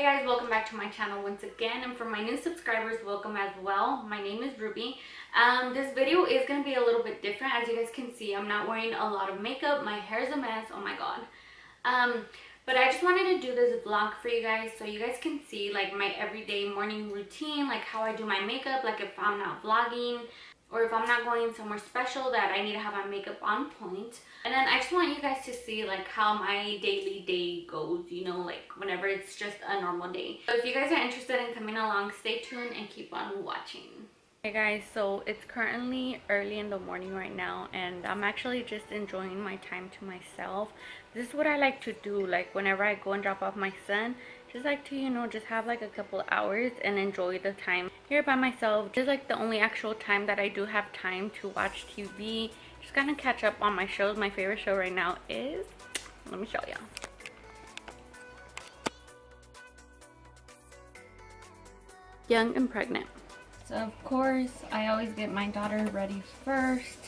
Hey guys, welcome back to my channel once again, and for my new subscribers, welcome as well. My name is Ruby. This video is going to be a little bit different. As you guys can see, I'm not wearing a lot of makeup. My hair is a mess. Oh my god. But I just wanted to do this vlog for you guys so you guys can see like my everyday morning routine, like how I do my makeup, like if I'm not vlogging or if I'm not going somewhere special that I need to have my makeup on point. And then I just want you guys to see like how my daily day goes, you know, like whenever it's just a normal day. So if you guys are interested in coming along, stay tuned and keep on watching. Hey guys, so it's currently early in the morning right now, and I'm actually just enjoying my time to myself. This is what I like to do, like whenever I go and drop off my son. Just like to, you know, just have like a couple hours and enjoy the time here by myself. Just like the only actual time that I do have time to watch TV, just kind of catch up on my shows. My favorite show right now is, let me show you, Young and Pregnant. So of course I always get my daughter ready first.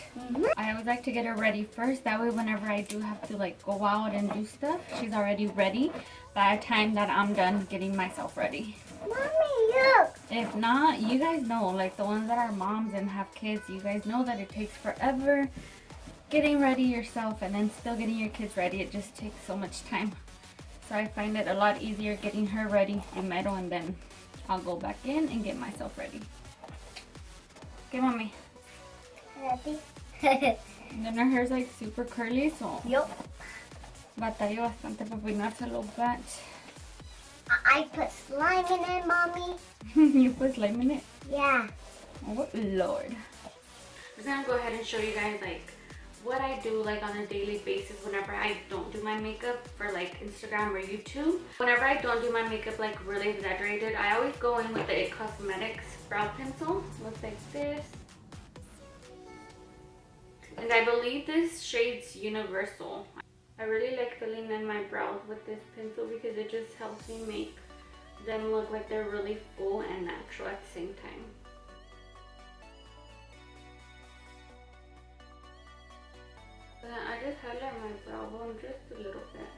I always like to get her ready first, that way whenever I do have to like go out and do stuff, she's already ready by the time that I'm done getting myself ready. Mommy, look! If not, you guys know, like the ones that are moms and have kids, you guys know that it takes forever getting ready yourself and then still getting your kids ready. It just takes so much time. So I find it a lot easier getting her ready primero, and then I'll go back in and get myself ready. Okay, mommy. Ready? And then her hair's like super curly, so Yup. batallo bastante para peinárselo, but I put slime in it, Mommy. you put slime in it? Yeah. Oh Lord. I'm just gonna go ahead and show you guys like what I do like on a daily basis whenever I don't do my makeup for like Instagram or YouTube. Whenever I don't do my makeup like really exaggerated, I always go in with the It Cosmetics brow pencil. Looks like this. And I believe this shade's Universal. I really like filling in my brows with this pencil because it just helps me make them look like they're really full and natural at the same time. But I just highlight my brow bone just a little bit.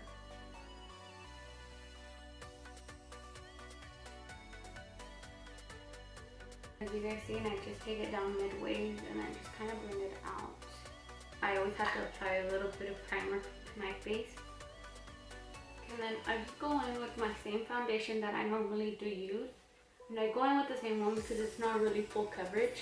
As you guys see, and I just take it down midway and I just kind of blend it out. I always have to apply a little bit of primer to my face. And then I just go in with my same foundation that I normally do use. And I go in with the same one because it's not really full coverage.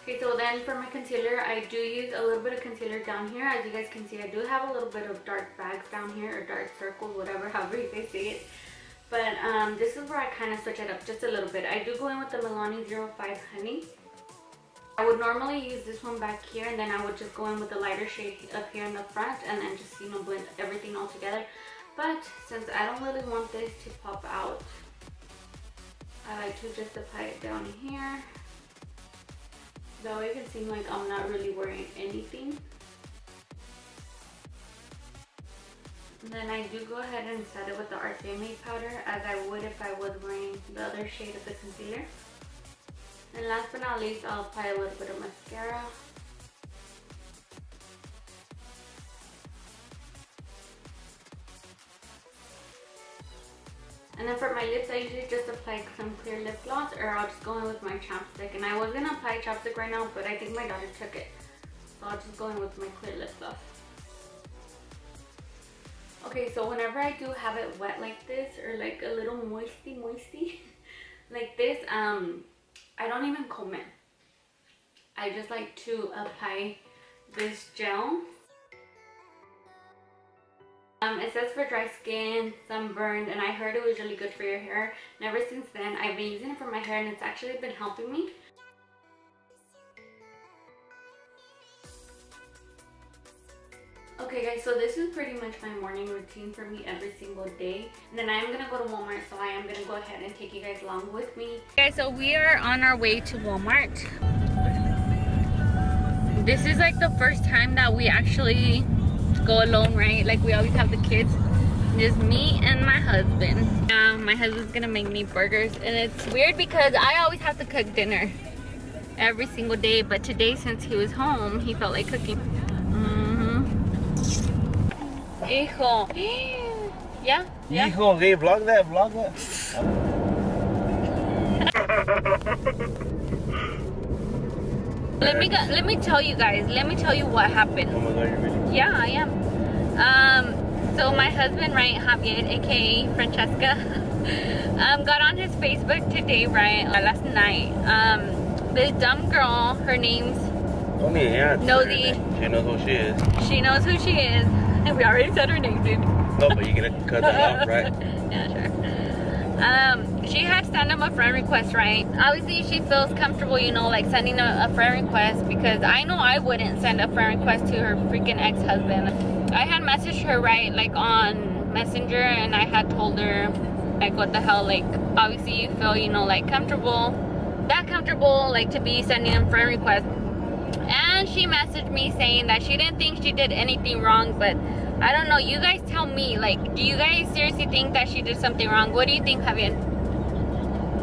Okay, so then for my concealer, I do use a little bit of concealer down here. As you guys can see, I do have a little bit of dark bags down here, or dark circles, whatever, however you guys say it. But this is where I kind of switch it up just a little bit. I do go in with the Milani 05 Honey. I would normally use this one back here, and then I would just go in with the lighter shade up here in the front, and then just, you know, blend everything all together. But since I don't really want this to pop out, I like to just apply it down here. That way it can seem like I'm not really wearing anything. And then I do go ahead and set it with the RCMA powder as I would if I was wearing the other shade of the concealer. And last but not least, I'll apply a little bit of mascara. And then for my lips, I usually just apply some clear lip gloss, or I'll just go in with my chapstick. And I was gonna apply chapstick right now, but I think my daughter took it. So I'll just go in with my clear lip gloss. Okay, so whenever I do have it wet like this, or like a little moisty like this, I don't even comb it. I just like to apply this gel. It says for dry skin, sunburned, and I heard it was really good for your hair. And ever since then, I've been using it for my hair, and it's actually been helping me. Okay guys, so this is pretty much my morning routine for me every single day. And then I am gonna go to Walmart, so I am gonna go ahead and take you guys along with me. Okay, so we are on our way to Walmart. This is like the first time that we actually go alone, right? Like we always have the kids. Just me and my husband. My husband's gonna make me burgers, and it's weird because I always have to cook dinner every single day, but today since he was home, he felt like cooking. Hijo. Yeah? Yeah? Hijo, okay, vlog that. Let me tell you guys. Let me tell you what happened. Oh my God, you're really... Yeah, I am. So my husband, right, Javier, aka Franciscaaa, got on his Facebook today, right, last night. This dumb girl, her name's Nosey. She knows who she is. She knows who she is. And we already said her name, dude. No, but you're gonna cut that off, right? Yeah, sure. She had sent him a friend request, right? Obviously, she feels comfortable, you know, like sending a friend request, because I know I wouldn't send a friend request to her freaking ex-husband. I had messaged her, right, like on Messenger, and I had told her, like, what the hell, like, obviously you feel, you know, like that comfortable, like, to be sending him friend requests. And she messaged me saying that she didn't think she did anything wrong, but I don't know, you guys tell me, like, do you guys seriously think that she did something wrong? What do you think, Javier?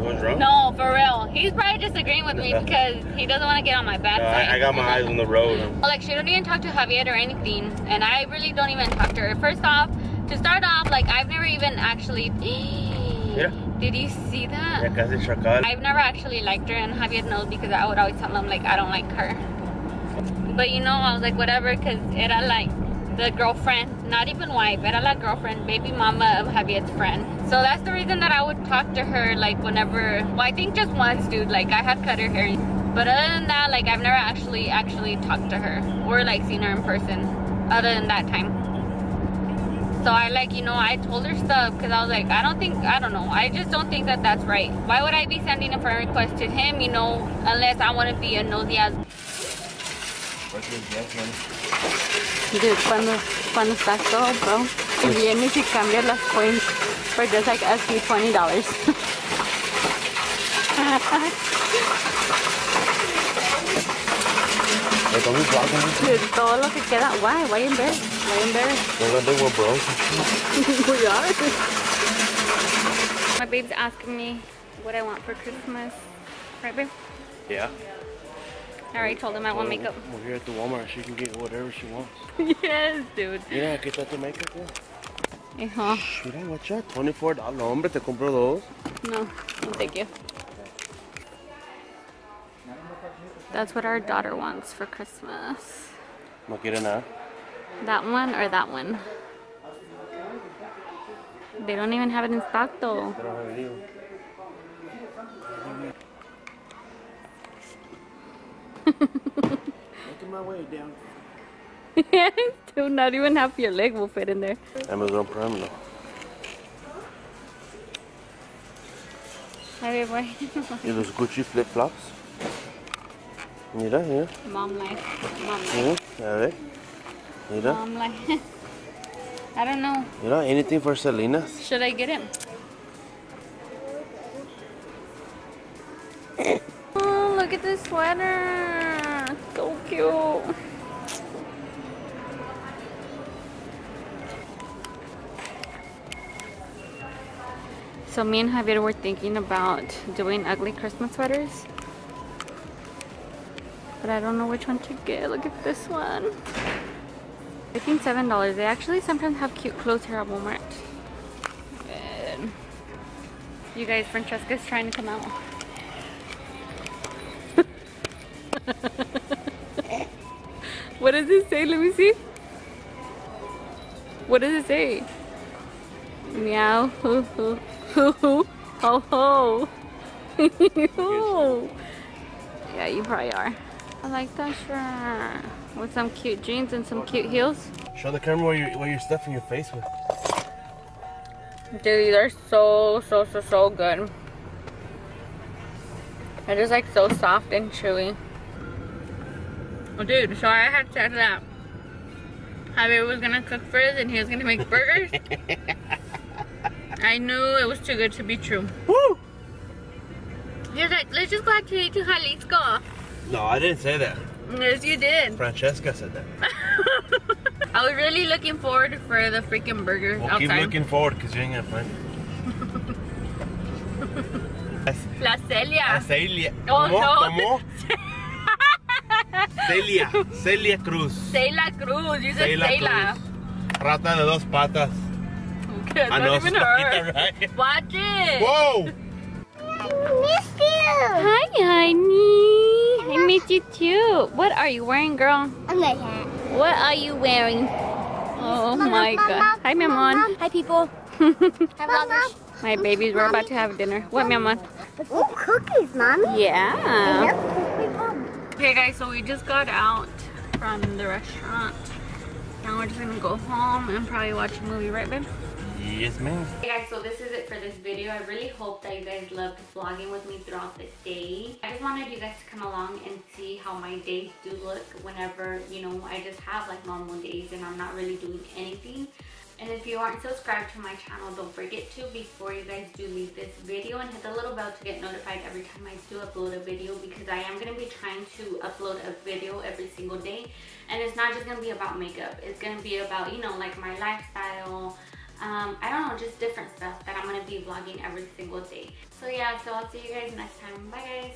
What's wrong? No, for real. He's probably disagreeing with me because he doesn't want to get on my bad side. I got my eyes on the road. Like, she don't even talk to Javier or anything, and I really don't even talk to her. First off, to start off, like, I've never even actually... Mira. Did you see that? Ya casi chacal. I've never actually liked her, and Javier knows, because I would always tell him, like, I don't like her. But, you know, I was like, whatever, because era, like, the girlfriend, not even wife, era la girlfriend, baby mama of Javier's friend. So that's the reason that I would talk to her, like, whenever, well, I think just once, dude, like, I had cut her hair. But other than that, like, I've never actually talked to her, or, like, seen her in person, other than that time. So I, like, you know, I told her stuff, because I was like, I don't know, I just don't think that that's right. Why would I be sending a friend request to him, you know, unless I want to be a nosy ass. Dude, cuando estás todo bro, y vienes y cambias las coins for just like a few $20. Dude, todo lo que queda. Why you embarrassed? Why you embarrassed? Well, I think we're broke. We are. My babe's asking me what I want for Christmas. Right, babe? Yeah. I already told him I want makeup. We're here at the Walmart. She can get whatever she wants. Yes, dude. Mira, ¿qué está tu makeup? Hijo. Mira, watch out. $24. No, hombre, te compro dos. No, thank you. That's what our daughter wants for Christmas. No quiere nada. That one or that one? They don't even have it in stock though. They don't have it either. Making my way down. Yes, dude, not even half your leg will fit in there. Amazon Prime, no. Hey, boy. Y los Gucci flip-flops. Mira, mira. Mom life. Mom life. A ver. Mira. Mom life. I don't know. Mira, anything for Selena. Should I get him? Oh, look at this sweater. So cute. So me and Javier were thinking about doing ugly Christmas sweaters. But I don't know which one to get. Look at this one. I think $7. They actually sometimes have cute clothes here at Walmart. And you guys, Francesca's trying to come out. What does it say? Let me see. What does it say? Meow. Hoo hoo. Hoo hoo. Ho ho. Yeah, you probably are. I like that shirt. With some cute jeans and some cute heels. Show the camera what you're stuffing your face with. Dude, they're so good. They're just like so soft and chewy. Oh, dude, so I had said that Javier was gonna cook for us and he was gonna make burgers. I knew it was too good to be true. Woo! He was like, let's just go actually to Jalisco. No, I didn't say that. Yes, you did. Francesca said that. I was really looking forward for the freaking burgers outside. Keep looking forward because you ain't gonna find it. La Celia. Celia. Oh, ¿Cómo? no. ¿Cómo? Celia Cruz. Celia Cruz. You said Celia. Rata de dos patas. Okay, I know, spider, right? Watch it. Whoa! I missed you. Hi, honey. I missed you too. What are you wearing, girl? I'm not hat. What are you wearing? Oh my god. Hi, Mamon. Hi, people. Hi, vloggers. My babies, we're about to have dinner. What, Mamon? Oh, cookies, Mommy. Yeah. Yep. Okay, guys, so we just got out from the restaurant. Now we're just gonna go home and probably watch a movie, right, babe? Yes, ma'am. Hey guys, so this is it for this video. I really hope that you guys loved vlogging with me throughout the day. I just wanted you guys to come along and see how my days do look whenever, you know, I just have like normal days and I'm not really doing anything. And if you aren't subscribed to my channel, don't forget to before you guys do leave this video, and hit the little bell to get notified every time I do upload a video, because I am going to be trying to upload a video every single day. And it's not just going to be about makeup. It's going to be about, you know, like my lifestyle. I don't know, just different stuff that I'm going to be vlogging every single day. So yeah, so I'll see you guys next time. Bye guys.